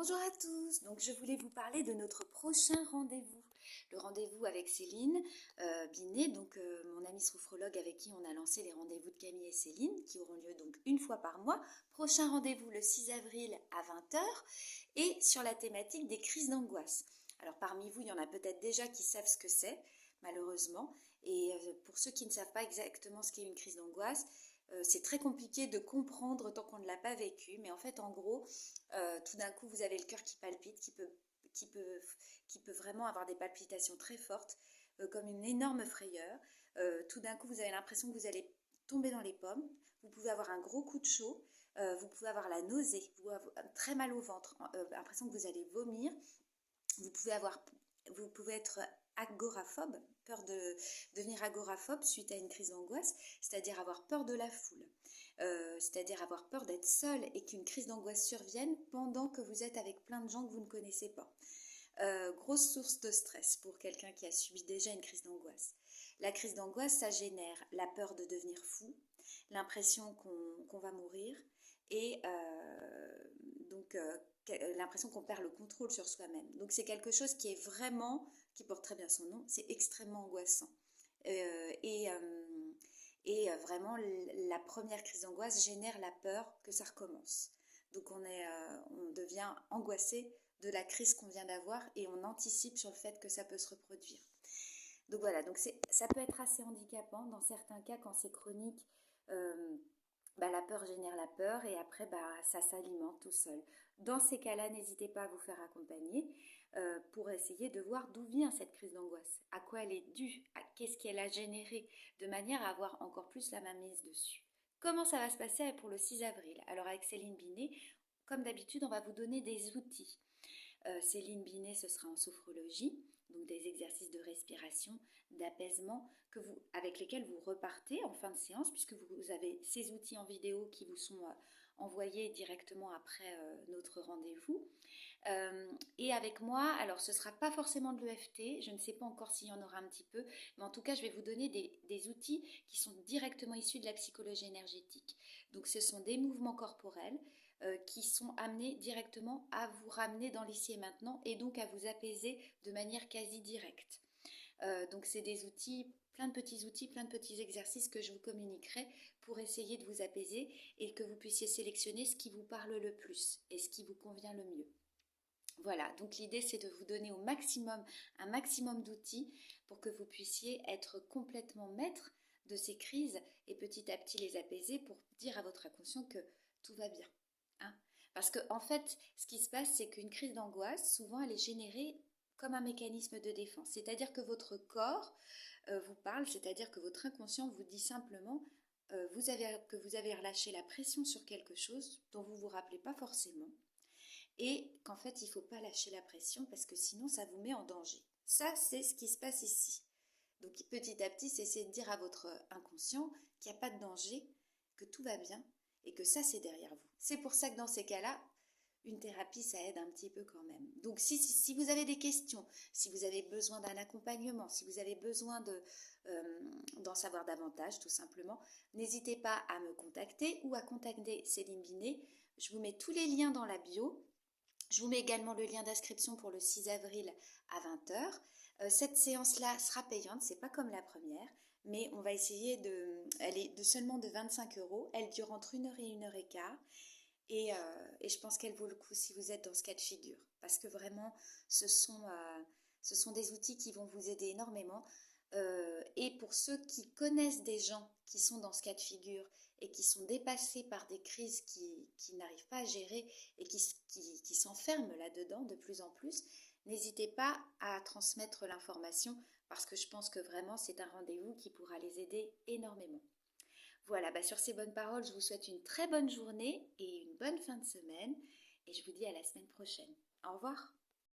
Bonjour à tous, donc je voulais vous parler de notre prochain rendez-vous. Le rendez-vous avec Céline Binet, mon amie sophrologue avec qui on a lancé les rendez-vous de Camille et Céline, qui auront lieu donc une fois par mois. Prochain rendez-vous le 6 avril à 20 h et sur la thématique des crises d'angoisse. Alors parmi vous, il y en a peut-être déjà qui savent ce que c'est, malheureusement. Et pour ceux qui ne savent pas exactement ce qu'est une crise d'angoisse, c'est très compliqué de comprendre tant qu'on ne l'a pas vécu, mais en fait, en gros, tout d'un coup, vous avez le cœur qui palpite, qui peut vraiment avoir des palpitations très fortes, comme une énorme frayeur. Tout d'un coup, vous avez l'impression que vous allez tomber dans les pommes. Vous pouvez avoir un gros coup de chaud. Vous pouvez avoir la nausée, vous pouvez avoir très mal au ventre, l'impression que vous allez vomir. Vous pouvez être agoraphobe, peur de devenir agoraphobe suite à une crise d'angoisse, c'est-à-dire avoir peur de la foule, c'est-à-dire avoir peur d'être seul et qu'une crise d'angoisse survienne pendant que vous êtes avec plein de gens que vous ne connaissez pas. Grosse source de stress pour quelqu'un qui a subi déjà une crise d'angoisse. La crise d'angoisse, ça génère la peur de devenir fou, l'impression qu'on va mourir et l'impression qu'on perd le contrôle sur soi-même. Donc c'est quelque chose qui est vraiment, qui porte très bien son nom, c'est extrêmement angoissant. Vraiment, la première crise d'angoisse génère la peur que ça recommence. Donc on devient angoissé de la crise qu'on vient d'avoir et on anticipe sur le fait que ça peut se reproduire. Donc voilà, ça peut être assez handicapant dans certains cas quand c'est chronique. La peur génère la peur et après ça s'alimente tout seul. Dans ces cas-là, n'hésitez pas à vous faire accompagner pour essayer de voir d'où vient cette crise d'angoisse, à quoi elle est due, qu'est-ce qu'elle a généré, de manière à avoir encore plus la mainmise dessus. Comment ça va se passer pour le 6 avril? Alors avec Céline Binet, comme d'habitude, on va vous donner des outils. Céline Binet, ce sera en sophrologie, donc des exercices de respiration, d'apaisement avec lesquels vous repartez en fin de séance, puisque vous avez ces outils en vidéo qui vous sont envoyés directement après notre rendez-vous. Et avec moi, alors ce ne sera pas forcément de l'EFT, je ne sais pas encore s'il y en aura un petit peu, mais en tout cas je vais vous donner des outils qui sont directement issus de la psychologie énergétique. Donc ce sont des mouvements corporels qui sont amenés directement à vous ramener dans l'ici et maintenant et donc à vous apaiser de manière quasi directe. Donc c'est des outils, plein de petits exercices que je vous communiquerai pour essayer de vous apaiser et que vous puissiez sélectionner ce qui vous parle le plus et ce qui vous convient le mieux. Voilà, donc l'idée c'est de vous donner un maximum d'outils pour que vous puissiez être complètement maître de ces crises et petit à petit les apaiser pour dire à votre inconscient que tout va bien. Parce qu'en fait, ce qui se passe, c'est qu'une crise d'angoisse, souvent elle est générée comme un mécanisme de défense. C'est-à-dire que votre corps vous parle, c'est-à-dire que votre inconscient vous dit simplement que vous avez relâché la pression sur quelque chose dont vous ne vous rappelez pas forcément et qu'en fait il ne faut pas lâcher la pression parce que sinon ça vous met en danger. Ça, c'est ce qui se passe ici. Donc petit à petit, c'est de dire à votre inconscient qu'il n'y a pas de danger, que tout va bien et que ça c'est derrière vous. C'est pour ça que dans ces cas-là, une thérapie, ça aide un petit peu quand même. Donc si vous avez des questions, si vous avez besoin d'un accompagnement, si vous avez besoin d'en savoir davantage tout simplement, n'hésitez pas à me contacter ou à contacter Céline Binet. Je vous mets tous les liens dans la bio. Je vous mets également le lien d'inscription pour le 6 avril à 20 h. Cette séance-là sera payante, c'est pas comme la première, mais on va essayer elle est seulement de 25 €. Elle dure entre 1 h et 1 h 15. Et je pense qu'elle vaut le coup si vous êtes dans ce cas de figure. Parce que vraiment, ce sont des outils qui vont vous aider énormément. Et pour ceux qui connaissent des gens qui sont dans ce cas de figure et qui sont dépassés par des crises qui n'arrivent pas à gérer et qui s'enferment là-dedans de plus en plus, n'hésitez pas à transmettre l'information parce que je pense que vraiment c'est un rendez-vous qui pourra les aider énormément. Voilà, sur ces bonnes paroles, je vous souhaite une très bonne journée et une bonne fin de semaine et je vous dis à la semaine prochaine. Au revoir.